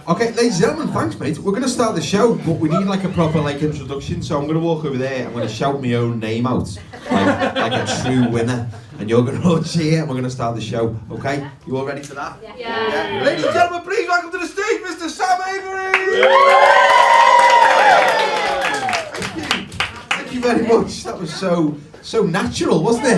Okay, ladies and gentlemen, thanks mate. We're going to start the show, but we need like a proper like introduction, so I'm going to walk over there, I'm going to shout my own name out, like a true winner, and you're going to all cheer, and we're going to start the show, okay? You all ready for that? Yeah. Ladies and gentlemen, please welcome to the stage, Mr. Sam Avery! Thank you very much, that was so natural, wasn't it?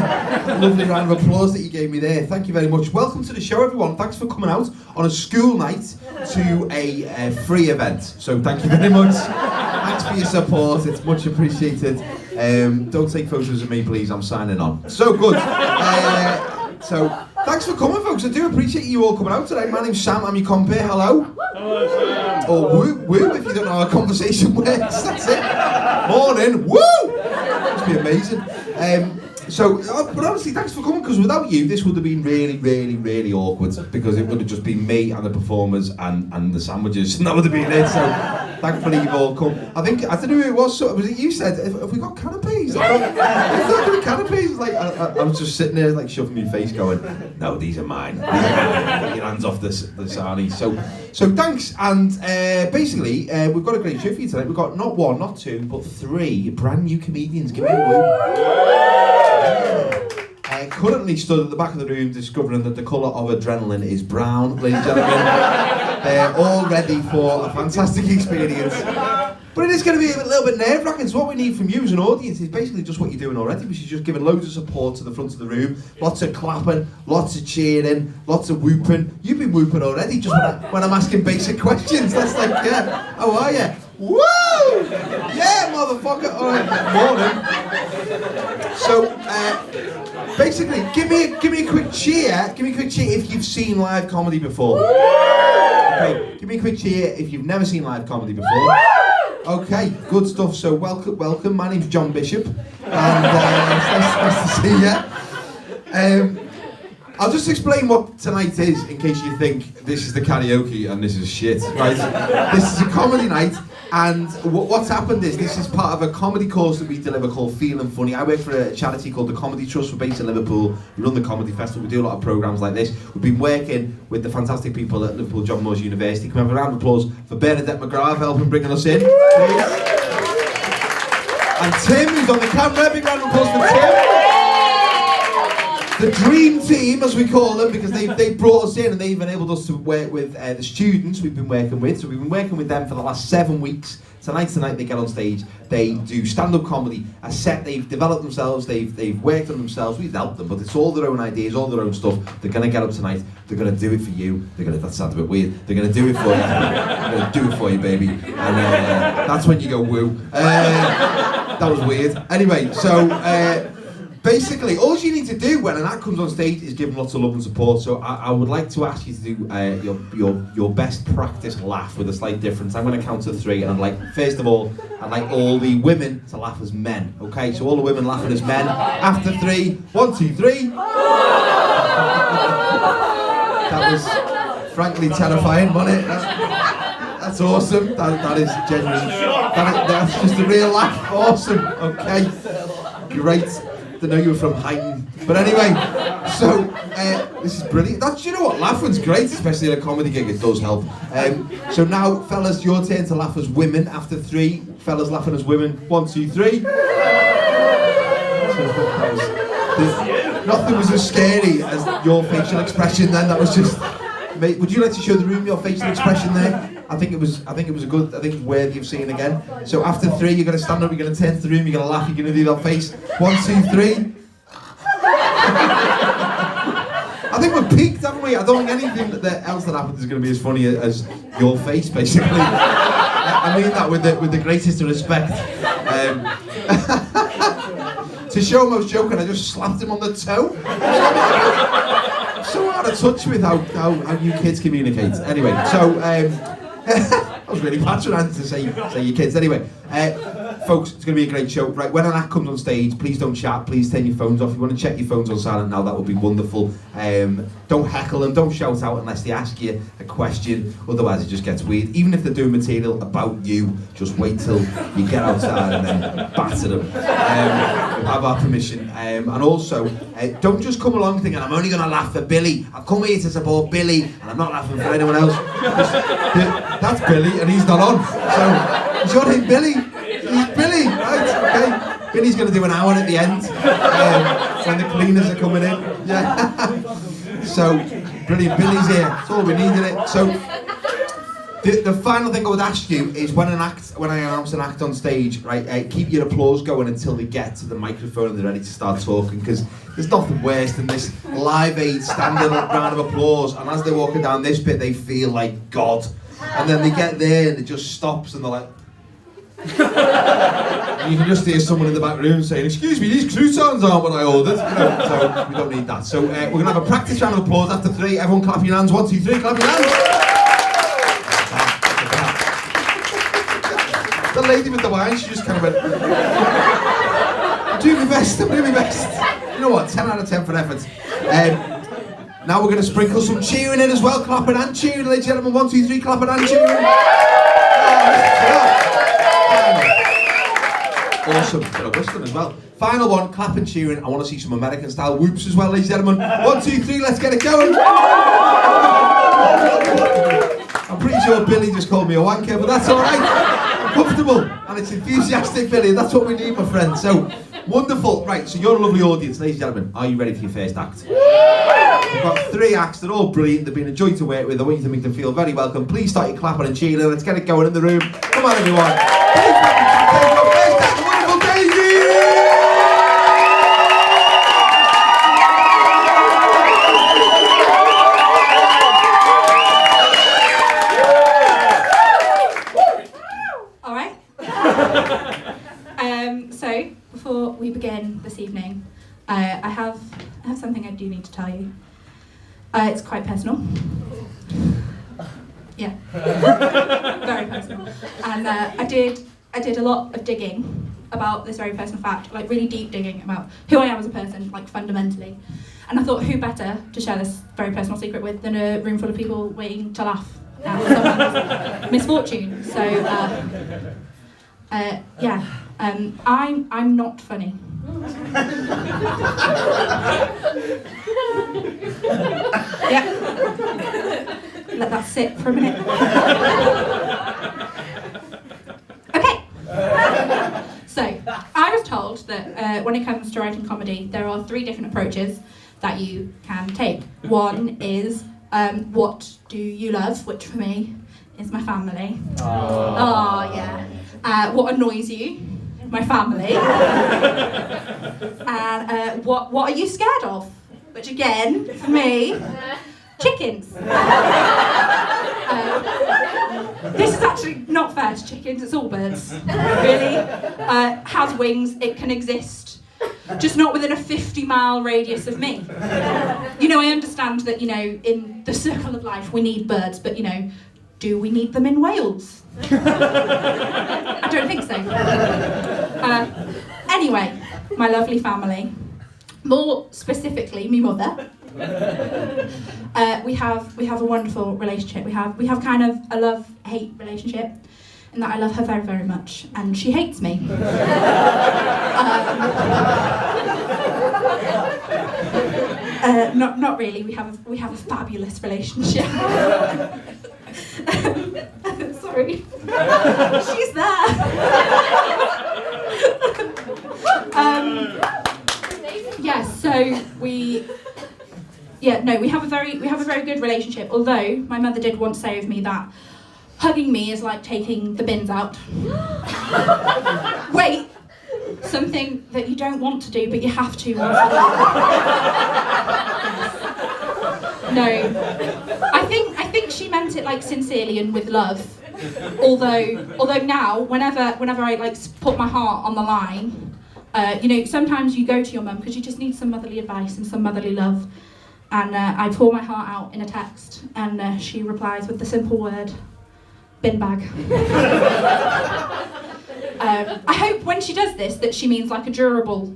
Lovely round of applause that you gave me there. Thank you very much. Welcome to the show, everyone. Thanks for coming out on a school night to a free event. So thank you very much. Thanks for your support. It's much appreciated. Don't take photos of me, please. I'm signing on. So good. So thanks for coming, folks. I do appreciate you all coming out today. My name's Sam. I'm your compere. Hello. Hello, Sam. Or woo, woo, if you don't know how a conversation works. That's it. Morning. Woo! Must be amazing. But honestly, thanks for coming, because without you, this would have been really awkward, because it would have just been me and the performers and the sandwiches, and that would have been it. So, thankfully, you've all come. I don't know who it was. So, was it you said? Have we got canapes? I thought there were canapes. Like I was just sitting there, like shoving my face, going, "No, these are mine. Get your hands off the sarnie." So thanks, and basically, we've got a great show for you tonight. We've got not one, not two, but three brand new comedians. Give me a woo. Currently stood at the back of the room discovering that the colour of adrenaline is brown, ladies and gentlemen. They're all ready for a fantastic experience. But it is going to be a little bit nerve-wracking, so what we need from you as an audience is basically just what you're doing already, which is just giving loads of support to the front of the room, lots of clapping, lots of cheering, lots of whooping. You've been whooping already, just when I'm asking basic questions. That's like, yeah, how are you? Woo! Yeah, motherfucker! Alright, morning. So, basically, give me a quick cheer. Give me a quick cheer if you've seen live comedy before. Okay, give me a quick cheer if you've never seen live comedy before. Okay, good stuff. So welcome. My name's John Bishop, and it's nice to see you. I'll just explain what tonight is, in case you think this is the karaoke and this is shit. Right? This is a comedy night. And what's happened is this is part of a comedy course that we deliver called Feeling Funny. I work for a charity called the Comedy Trust. We're based in Liverpool. We run the Comedy Festival. We do a lot of programmes like this. We've been working with the fantastic people at Liverpool John Moores University. Can we have a round of applause for Bernadette McGrath helping bringing us in, please? And Tim, who's on the camera. Big round of applause for Tim. The dream team, as we call them, because they brought us in and they've enabled us to work with the students we've been working with. So we've been working with them for the last 7 weeks. Tonight they get on stage, they do stand-up comedy, a set, they've developed themselves, they've worked on themselves, we've helped them, but it's all their own ideas, all their own stuff. They're going to get up tonight, they're going to do it for you, that sounds a bit weird, they're going to do it for you, they're going to do it for you, baby, and that's when you go woo. That was weird. Anyway, so, basically, all you need to do when an act comes on stage is give them lots of love and support. So I would like to ask you to do your best practice laugh with a slight difference. I'm going to count to 3, and first of all, I'd like all the women to laugh as men. Okay, so all the women laughing as men. After 3, 1, 2, 3. That was frankly terrifying, wasn't it? That's awesome. That is genuine. That's just a real laugh. Awesome. Okay, great. To know you were from Hayden, but anyway, so this is brilliant. You know what, laughing's great, especially at a comedy gig. It does help. So now, fellas, your turn to laugh as women. After 3, fellas laughing as women. 1, 2, 3. Nothing was as scary as your facial expression. Then that was just. Mate, would you like to show the room your facial expression there? I think it was worthy of seeing again. So after 3, you're going to stand up, you're going to turn to the room, you're going to laugh, you're going to do that face. 1, 2, 3. I think we've peaked, haven't we? I don't think anything else that happens is going to be as funny as your face, basically. I mean that with the greatest of respect. To show him I was joking, I just slapped him on the toe. So out of touch with how you kids communicate. Anyway, so I was really patronising to say you kids. Anyway, folks, it's going to be a great show. Right, when an act comes on stage, please don't chat, please turn your phones off. If you want to check your phones on silent now, that would be wonderful. Don't heckle them, don't shout out unless they ask you a question, otherwise it just gets weird. Even if they're doing material about you, just wait till you get outside and then batter them. You'll have our permission. And also, don't just come along thinking, I'm only going to laugh for Billy. I've come here to support Billy, and I'm not laughing for anyone else. That's Billy, and he's not on. So, it's your name, Billy. He's Billy, right? Okay. Billy's going to do an hour at the end when the cleaners are coming in. Yeah. So, brilliant. Billy's here. That's all we needed it. So, the final thing I would ask you is when I announce an act on stage, right? Keep your applause going until they get to the microphone and they're ready to start talking, because there's nothing worse than this Live Aid standing round of applause, and as they're walking down this bit, they feel like God, and then they get there and it just stops, and they're like. And you can just hear someone in the back room saying, "Excuse me, these croutons aren't what I ordered." So we don't need that. So we're going to have a practice round of applause after 3. Everyone clap your hands. 1, 2, 3, clap your hands. The lady with the wine, she just kind of went, I'm doing my best. You know what, 10 out of 10 for effort. Now we're going to sprinkle some cheering in as well. Clapping and cheering, ladies and gentlemen. 1, 2, 3, clapping and cheering. Awesome, bit of whistling as well. Final one, clap and cheering. I want to see some American style whoops as well, ladies and gentlemen. 1, 2, 3, let's get it going. I'm pretty sure Billy just called me a wanker, but that's alright. I'm comfortable, and it's enthusiastic Billy, that's what we need, my friend. So, wonderful. Right, so you're a lovely audience, ladies and gentlemen. Are you ready for your first act? We've got 3 acts, they're all brilliant, they've been a joy to work with. I want you to make them feel very welcome. Please start your clapping and cheering. Let's get it going in the room. Come on, everyone. So, before we begin this evening, I have something I do need to tell you. It's quite personal. Yeah, very personal. And I did a lot of digging about this very personal fact, like really deep digging about who I am as a person, like fundamentally. And I thought, who better to share this very personal secret with than a room full of people waiting to laugh at someone's misfortune. So, yeah. I'm not funny. Yeah. Let that sit for a minute. Okay. So, I was told that when it comes to writing comedy, there are 3 different approaches that you can take. One is, what do you love? Which for me is my family. Oh, yeah. What annoys you? My family. And what are you scared of? Which again, for me, chickens. This is actually not fair to chickens, it's all birds. Really. Has wings, it can exist. Just not within a 50-mile radius of me. You know, I understand that, you know, in the circle of life we need birds, but, you know, do we need them in Wales? I don't think so. Anyway, my lovely family, more specifically, me mother. We have a wonderful relationship. We have kind of a love-hate relationship, in that I love her very, very much, and she hates me. Not really. We have a fabulous relationship. Sorry. She's there. Yes, so we have a very good relationship. Although my mother did once say of me that hugging me is like taking the bins out. Wait, something that you don't want to do but you have to once a week. No, I think she meant it like sincerely and with love. Although now, whenever I like put my heart on the line, you know, sometimes you go to your mum because you just need some motherly advice and some motherly love, and I pour my heart out in a text, and she replies with the simple word, bin bag. I hope when she does this that she means like a durable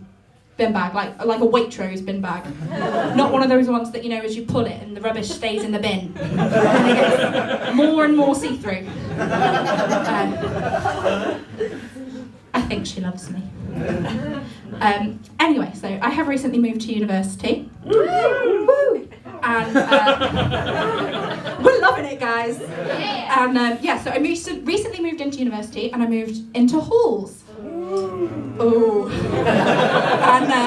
bin bag, like a Waitrose bin bag. Not one of those ones that, you know, as you pull it and the rubbish stays in the bin. And it gets more and more see-through. I think she loves me. Anyway, so I have recently moved to university. Woo! And we're loving it, guys. And so I recently moved into university, and I moved into halls. Oh.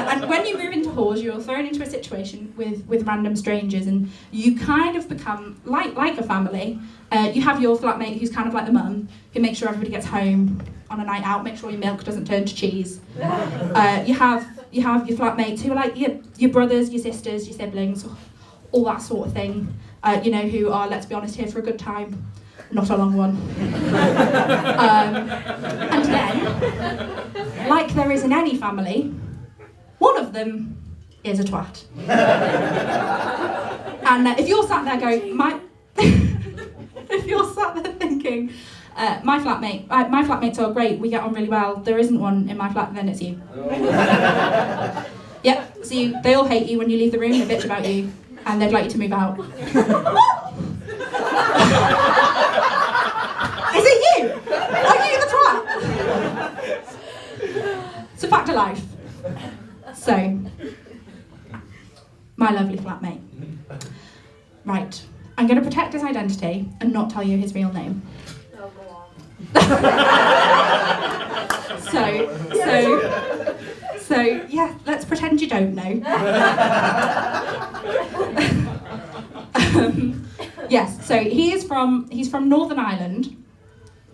And when you move into halls, you're thrown into a situation with random strangers, and you kind of become like a family. You have your flatmate who's kind of like the mum, who makes sure everybody gets home on a night out, make sure your milk doesn't turn to cheese. You have your flatmates who are like your brothers, your sisters, your siblings, all that sort of thing. You know, who are, let's be honest, here for a good time, not a long one. And then, like there is in any family, one of them is a twat. And if you're sat there going, if you're sat there thinking, my flatmates are great, we get on really well, there isn't one in my flat, then it's you. Yep, so they all hate you when you leave the room, they bitch about you, and they'd like you to move out. Is it you? Are you the twat? It's a fact of life. So, my lovely flatmate. Right, I'm going to protect his identity and not tell you his real name. Oh, go on. So yeah, let's pretend you don't know. Yes, so he's from Northern Ireland.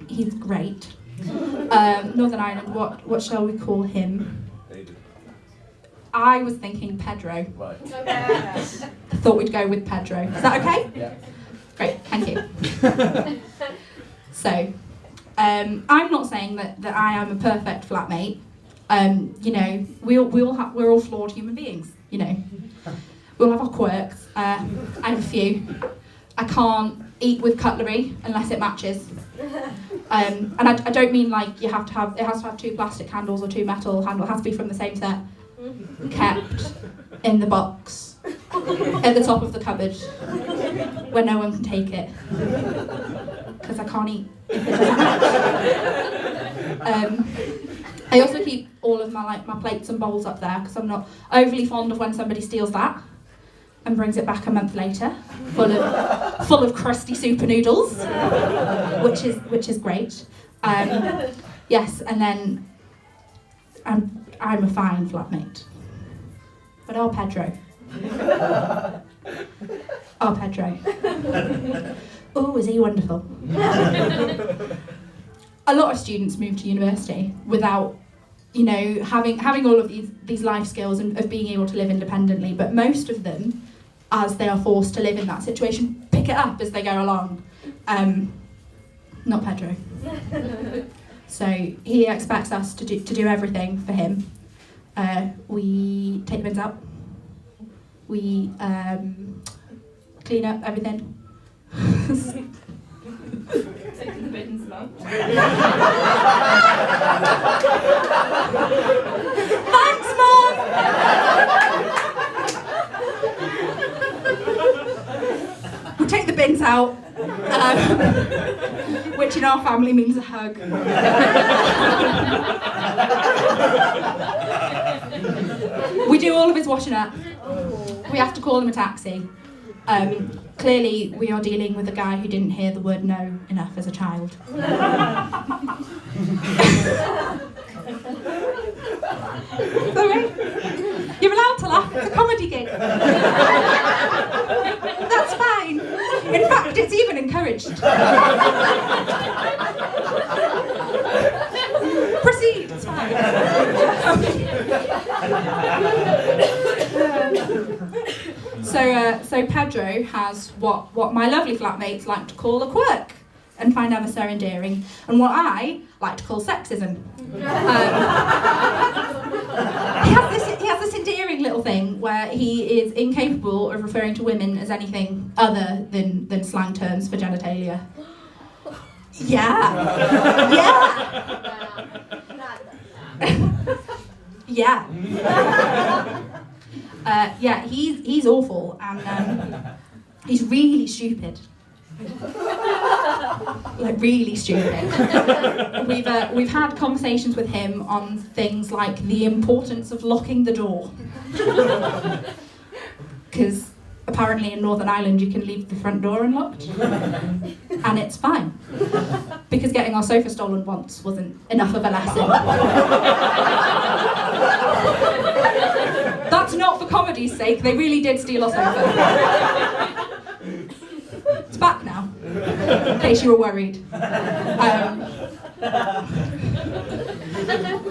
He's great. Northern Ireland, what shall we call him? David. I was thinking Pedro. Right. I thought we'd go with Pedro. Is that okay? Yeah. Great, thank you. So, I'm not saying that I am a perfect flatmate. You know, we're all flawed human beings. You know, we all have our quirks. I have a few. I can't eat with cutlery unless it matches. And I don't mean like it has to have 2 plastic handles or 2 metal handles. It has to be from the same set, kept in the box at the top of the cupboard where no one can take it because I can't eat if it doesn't match. I also keep all of my plates and bowls up there because I'm not overly fond of when somebody steals that and brings it back a month later, full of crusty super noodles, which is great. Yes, and then I'm a fine flatmate. But oh Pedro. Oh Pedro. Oh, is he wonderful? A lot of students move to university without, you know, having all of these life skills and of being able to live independently, but most of them, as they are forced to live in that situation, pick it up as they go along. Not Pedro. So he expects us to do everything for him. We take the bins out. We clean up everything. Taking the bins out. Thanks, Mum! We take the bins out, which in our family means a hug. We do all of his washing up. We have to call him a taxi. Clearly, we are dealing with a guy who didn't hear the word no enough as a child. Sorry? You're allowed to laugh, it's a comedy gig. That's fine. In fact, it's even encouraged. Proceed, it's fine. So Pedro has what my lovely flatmates like to call a quirk and find ever so endearing, and what I like to call sexism. He has this endearing little thing where he is incapable of referring to women as anything other than slang terms for genitalia. Yeah. Yeah. Yeah, he's awful, and he's really stupid. Like really stupid. We've had conversations with him on things like the importance of locking the door, because apparently in Northern Ireland you can leave the front door unlocked, and it's fine. Because getting our sofa stolen once wasn't enough of a lesson. That's not for comedy's sake. They really did steal our sofa. It's back now, in case you were worried.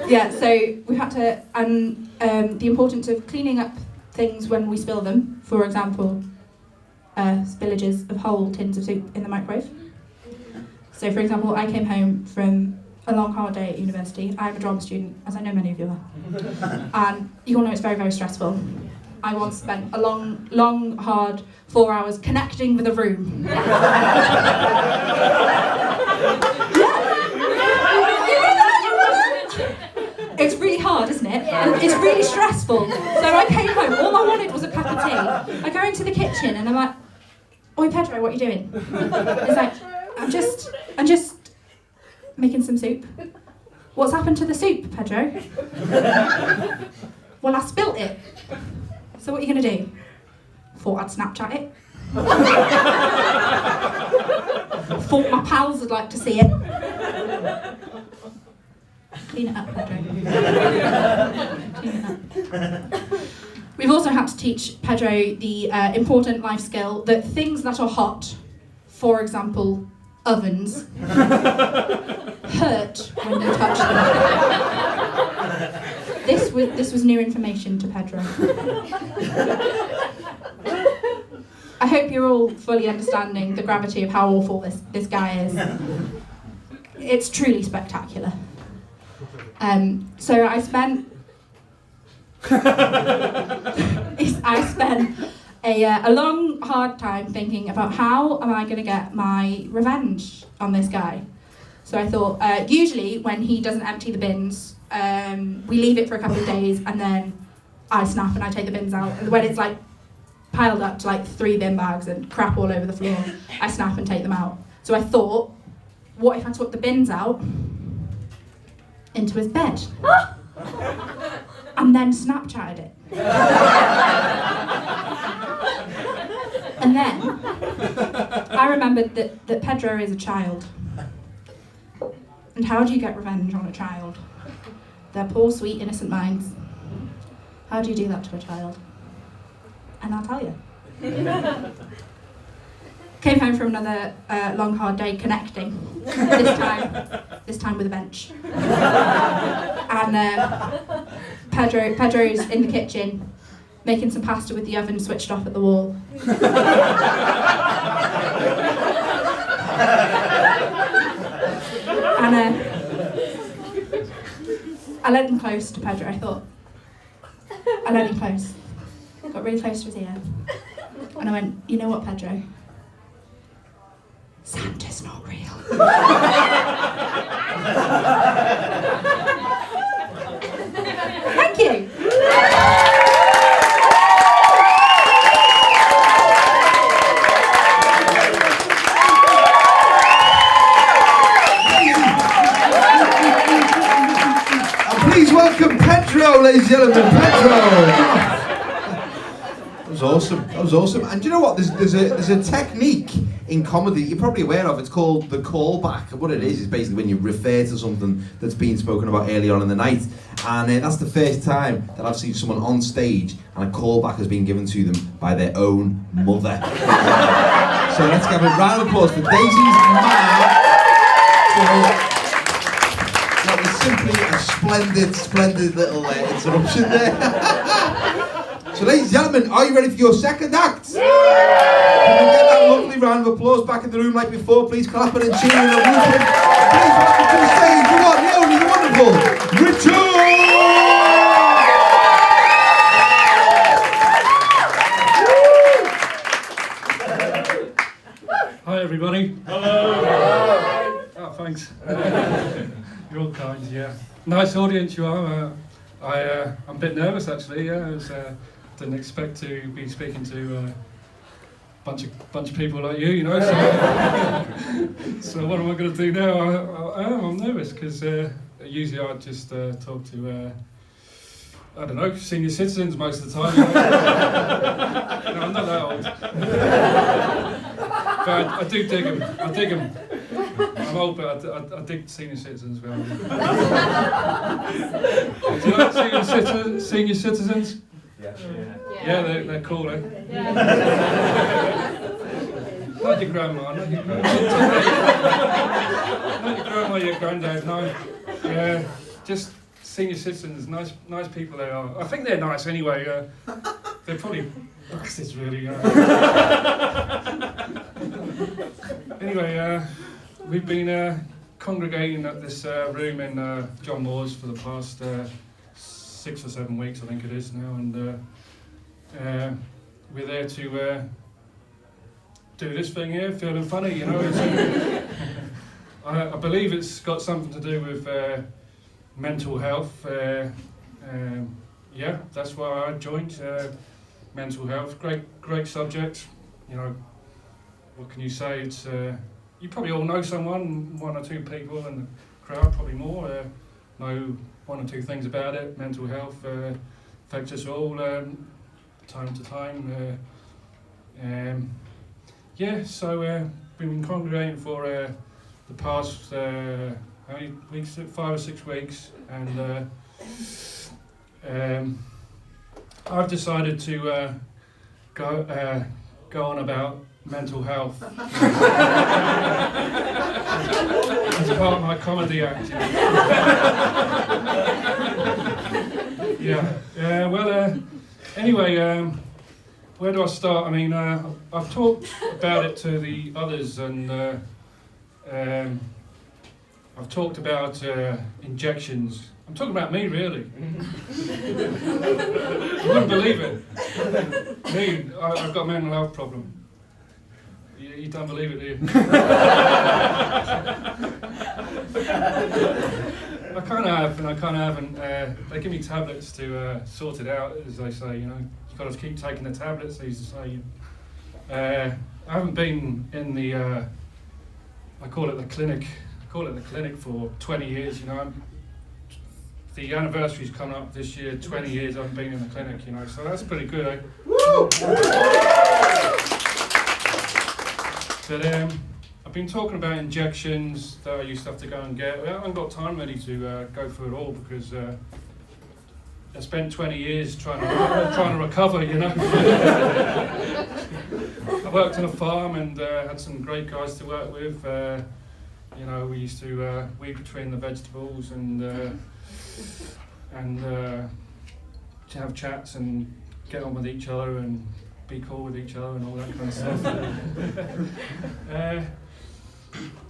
Yeah, so we've had to, and the importance of cleaning up things when we spill them. For example, spillages of whole tins of soup in the microwave. So, for example, I came home from a long, hard day at university. I'm a drama student, as I know many of you are. And you all know it's very, very stressful. I once spent a long, hard 4 hours connecting with a room. It's really hard, isn't it? And it's really stressful. So I came home, all I wanted was a cup of tea. I go into the kitchen and I'm like, "Oi Pedro, what are you doing?" It's like, I'm just making some soup. "What's happened to the soup, Pedro?" "Well, I spilt it." "So what are you going to do?" "Thought I'd Snapchat it." "Thought my pals would like to see it." Clean it up, Pedro. Clean it up. We've also had to teach Pedro the important life skill that things that are hot, for example, ovens, hurt when you touch them. This was new information to Pedro. I hope you're all fully understanding the gravity of how awful this guy is. It's truly spectacular. So I spent a long, hard time thinking about how am I going to get my revenge on this guy. So I thought, usually when he doesn't empty the bins, we leave it for a couple of days and then I snap and I take the bins out. And when it's like piled up to like 3 bin bags and crap all over the floor, I snap and take them out. So I thought, what if I took the bins out into his bed and then Snapchatted it? And then I remembered that Pedro is a child. And how do you get revenge on a child? Their poor, sweet, innocent minds. How do you do that to a child? And I'll tell you. Came home from another long, hard day connecting. This time with a bench. And Pedro's in the kitchen making some pasta with the oven switched off at the wall. And I led him close to Pedro. I led him close. Got really close to his ear. And I went, "You know what, Pedro? Santa's not real." Thank you. Please welcome Pedro, ladies and gentlemen. Pedro. That was awesome. And do you know what? There's a technique in comedy you're probably aware of. It's called the callback. And what it is basically when you refer to something that's been spoken about earlier on in the night. And that's the first time that I've seen someone on stage and a callback has been given to them by their own mother. So let's give a round of applause for Daisy's mum. That was simply a splendid little interruption there. So ladies and gentlemen, are you ready for your second act? Yeah! Can we get that lovely round of applause back in the room like before? Please clap it and cheer and whooping. Please welcome to the stage the one, the only, the wonderful Richard! Hi everybody. Hello. thanks. You're all kind, yeah. Nice audience you are. I'm a bit nervous actually. Yeah, didn't expect to be speaking to a bunch of people like you know. So, so what am I going to do now? I'm nervous because usually I just talk to I don't know, senior citizens most of the time. You know? No, I'm not that old. But I do dig them. I dig them. I'm old, but I dig senior citizens well. Do you like senior citizens? Yeah, they're cool, eh? Yeah. Not your grandma, not your your granddad, no. Yeah, just senior citizens, nice people they are. I think they're nice anyway. They're probably bastards, really. Anyway, we've been congregating at this room in John Moore's for the past 6 or 7 weeks, I think it is now, and we're there to do this thing here, feeling funny, you know. I believe it's got something to do with mental health. Yeah, that's why I joined. Mental health, great subject. You know, what can you say? It's you probably all know someone, 1 or 2 people in the crowd, probably more, know 1 or 2 things about it. Mental health affects us all time to time. Yeah, so we've been congregating for the past how many weeks? 5 or 6 weeks, and I've decided to go on about mental health as part of my comedy act. Yeah. Well. Anyway, where do I start? I mean, I've talked about it to the others, and I've talked about injections. I'm talking about me, really. You wouldn't believe it. Me, I've got a mental health problem. You don't believe it, do you? I kind of have, and I kind of haven't. They give me tablets to sort it out, as they say. You know, you've got to keep taking the tablets. They used to say. I haven't been in the. I call it the clinic. I call it the clinic for 20 years. You know, the anniversary's coming up this year. 20 years I haven't been in the clinic. You know, so that's pretty good, eh? Woo! But I've been talking about injections that I used to have to go and get. I haven't got time really to go through it all because I spent 20 years trying to recover, you know. I worked on a farm and had some great guys to work with. You know, we used to weed between the vegetables and have chats and get on with each other and be cool with each other and all that kind of stuff.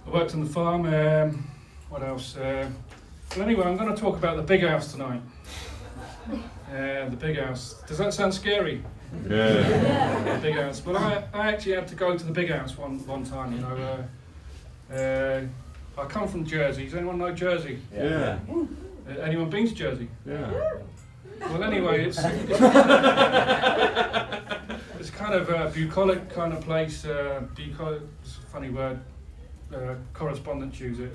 I worked on the farm. What else? But anyway, I'm going to talk about the big house tonight. The big house. Does that sound scary? Yeah. The big house. Well, I actually had to go to the big house one time. You know, I come from Jersey. Does anyone know Jersey? Yeah. Anyone been to Jersey? Yeah. Well, anyway, it's kind of a bucolic kind of place. Bucolic is a funny word. Correspondents use it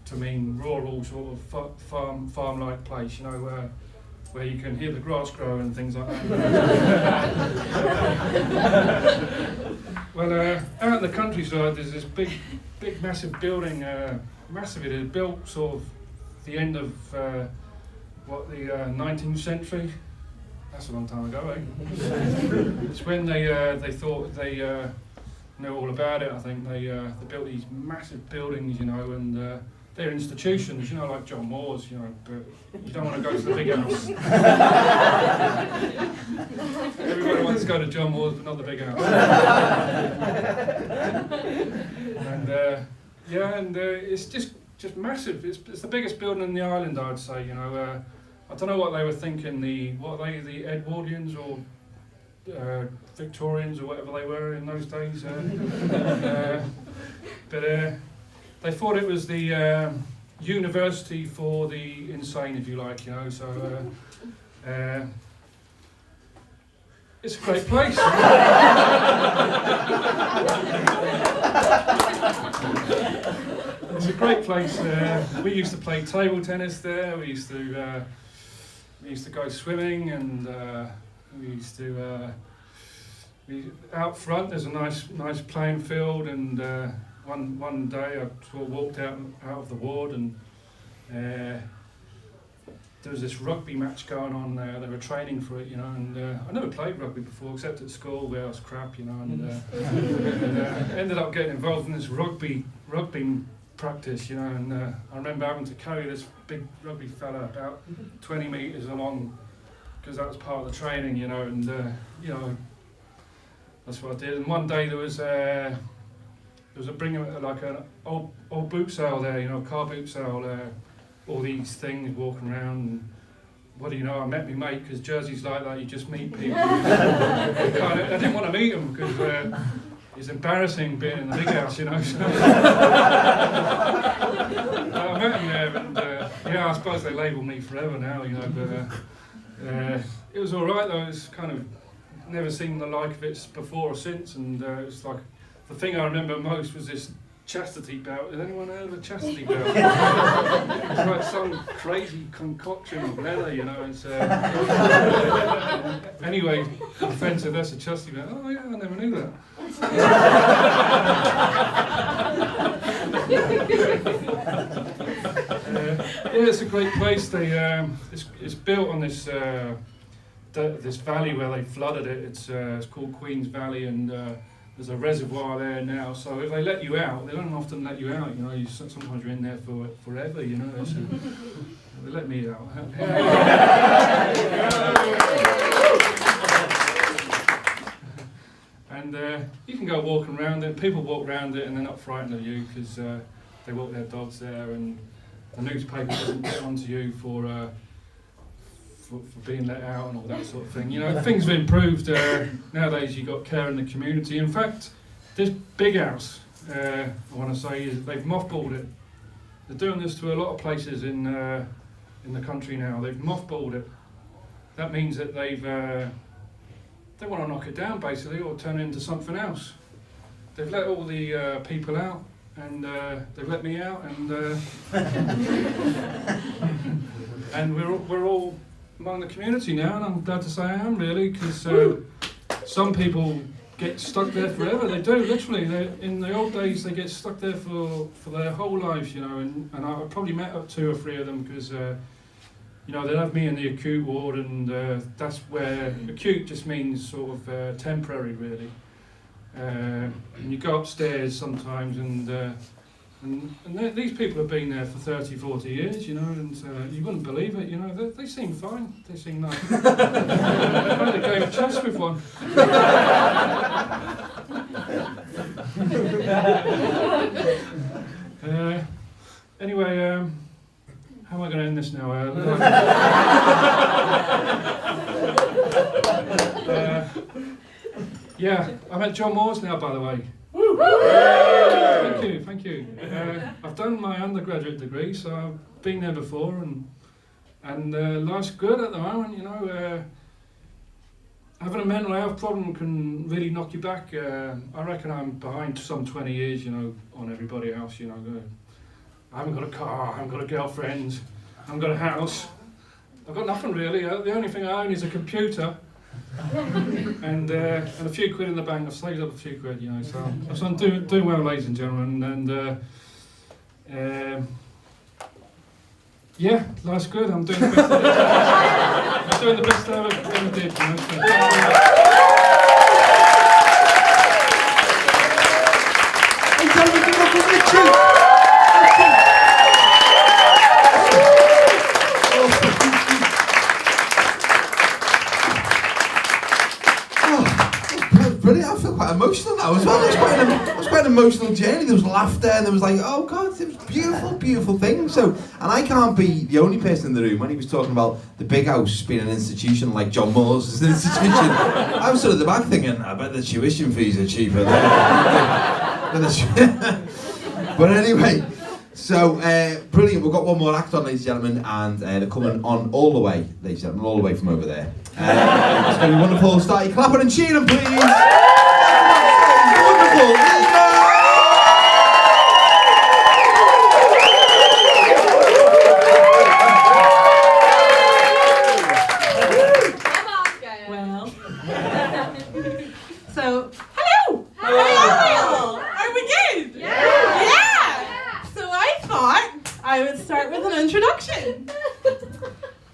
to mean rural sort of farm-like place. You know, where you can hear the grass grow and things like that. Well, out in the countryside, there's this big, massive building. Massive. It is built sort of the end of the 19th century. That's a long time ago, eh? It's when they thought they knew all about it. I think they built these massive buildings, you know, and they're institutions, you know, like John Moore's, you know, but you don't want to go to the big house. Everybody wants to go to John Moore's, but not the big house. And it's just massive. It's the biggest building in the island, I'd say. You know, I don't know what they were thinking. The Edwardians or Victorians or whatever they were in those days. But they thought it was the university for the insane, if you like, you know. So it's a great place. It's a great place. We used to play table tennis there. We used to go swimming, and we used to. Out front, there's a nice playing field, and one day I sort of walked out of the ward, and there was this rugby match going on there. They were training for it, you know, and I never played rugby before, except at school where I was crap, you know, and ended up getting involved in this rugby practice, you know, and I remember having to carry this big rugby fella about 20 metres along, because that was part of the training, you know, and you know, that's what I did. And one day there was a like an old boot sale there, you know, car boot sale. All these things walking around. And what do you know? I met my mate, because Jersey's like that. You just meet people. I didn't want to meet him because it's embarrassing being in the big house, you know. So I met him there, and yeah, I suppose they label me forever now, you know. But it was all right though. It's kind of never seen the like of it before or since, and it was like the thing I remember most was this chastity belt. Has anyone heard of a chastity belt? It's like some crazy concoction of leather, you know. It's, anyway, my friend said that's a chastity belt. Oh yeah, I never knew that. Yeah, it's a great place. It's built on this this valley where they flooded it. It's called Queen's Valley, and there's a reservoir there now. So if they let you out, they don't often let you out. You know, sometimes you're in there for forever. You know, so they let me out. And you can go walking around it. People walk around it and they're not frightened of you, because they walk their dogs there, and the newspaper doesn't get onto you for being let out and all that sort of thing. You know, things have improved. Nowadays you've got care in the community. In fact, this big house, I want to say, is they've mothballed it. They're doing this to a lot of places in the country now. They've mothballed it. That means that they want to knock it down basically, or turn it into something else. They've let all the people out, and they've let me out, and and we're all among the community now, and I'm glad to say I am, really, because some people get stuck there forever. They do, literally. In the old days, they get stuck there for their whole lives, you know, and I probably met up 2 or 3 of them, because you know, they'd have me in the acute ward, and that's where acute just means sort of temporary, really. And you go upstairs sometimes, and these people have been there for 30, 40 years, you know, and you wouldn't believe it, you know. They seem fine. They seem nice. I had a game of chess with one. Anyway, how am I going to end this now? Yeah, I'm at John Moore's now, by the way. Thank you. I've done my undergraduate degree, so I've been there before, and life's good at the moment, you know. Having a mental health problem can really knock you back. I reckon I'm behind some 20 years, you know, on everybody else, you know. I haven't got a car, I haven't got a girlfriend, I haven't got a house. I've got nothing really. The only thing I own is a computer. And a few quid in the bank. I've saved up a few quid, you know, so I'm doing well, ladies and gentlemen, and yeah, life's good. I'm doing the best I'm doing the best I ever did, you know, so. Brilliant. I feel quite emotional now as well. It was quite an emotional journey. There was laughter, and there was like, oh God, it was beautiful, beautiful things. So, and I can't be the only person in the room when he was talking about the big house being an institution like John Moore's is an institution. I was sort of at the back thinking, I bet the tuition fees are cheaper there. But anyway, so brilliant. We've got one more act on, ladies and gentlemen, and they're coming on all the way, ladies and gentlemen, all the way from over there. It's going to be wonderful. Start your clapping and cheering, please. Wonderful. Well, so hello. How are we? Are we good? Yeah. So I thought I would start with an introduction.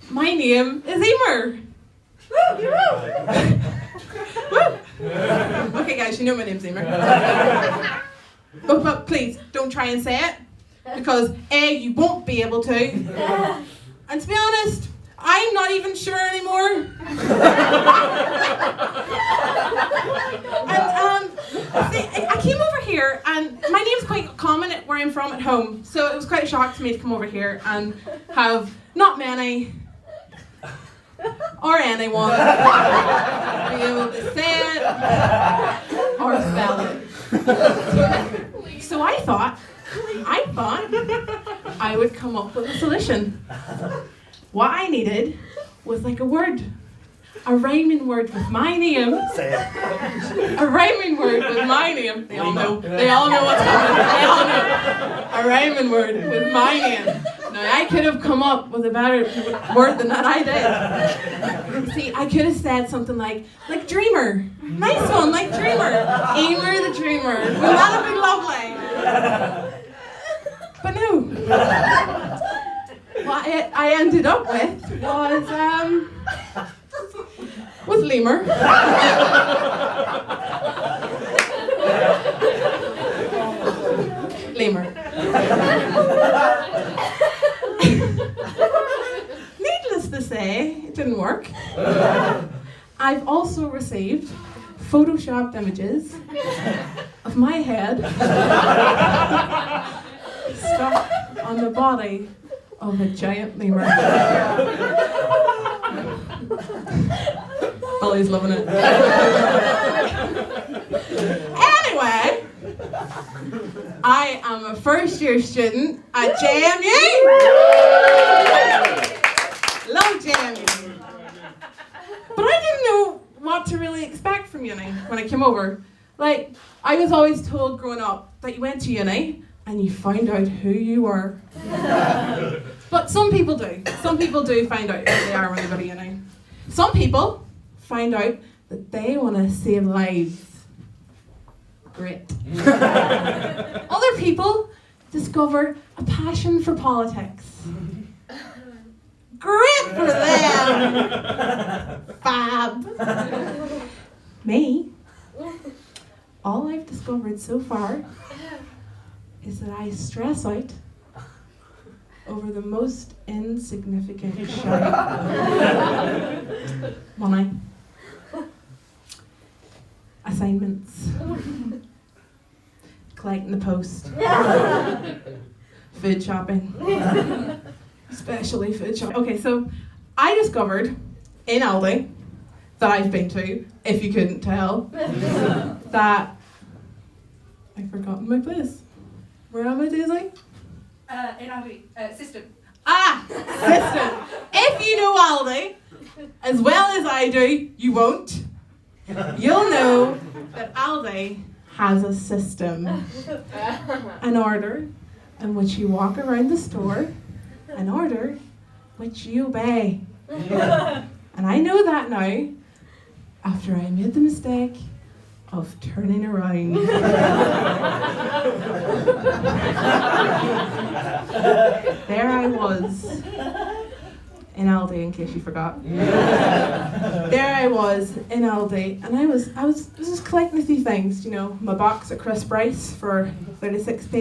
My name is Emer. Okay, guys, you know my name's Emer. But please don't try and say it, because A, you won't be able to, and to be honest, I'm not even sure anymore. And see, I came over here, and my name's quite common at where I'm from at home, so it was quite a shock to me to come over here and have not many or anyone be able to say it or spell it. So I thought I would come up with a solution. What I needed was like a word, a rhyming word with my name. Say it. A rhyming word with my name. They all know. They all know what's coming. They all know. A rhyming word with my name. Now I could have come up with a better word than that. I did. See, I could have said something like dreamer. Nice one, like dreamer. Emer the dreamer. Wouldn't that have been lovely? But no. What I ended up with was lemur. Lemur. Needless to say, it didn't work. I've also received photoshopped images of my head stuck on the body of a giant lemur. Ollie's loving it. Anyway, I am a first year student at JMU. Love JMU. But I didn't know what to really expect from uni when I came over. Like, I was always told growing up that you went to uni and you find out who you were. But some people do. Some people do find out who they are when they go to uni. Some people find out that they want to save lives. Great. Other people discover a passion for politics. Great for them. Fab. Me, all I've discovered so far is that I stress out over the most insignificant shit. Money. Assignments. Collecting the post. Food shopping. Especially food shopping. Okay, so I discovered in Aldi that I've been to, if you couldn't tell, that I've forgotten my place. Where am I, Daisy? In our system. System. If you know Aldi, as well as I do, you won't. You'll know that Aldi has a system. An order in which you walk around the store, an order which you obey. And I know that now, after I made the mistake of turning around. There I was in Aldi, in case you forgot. There I was in Aldi, and I was just collecting a few things, you know, my box of crisp rice for 36p.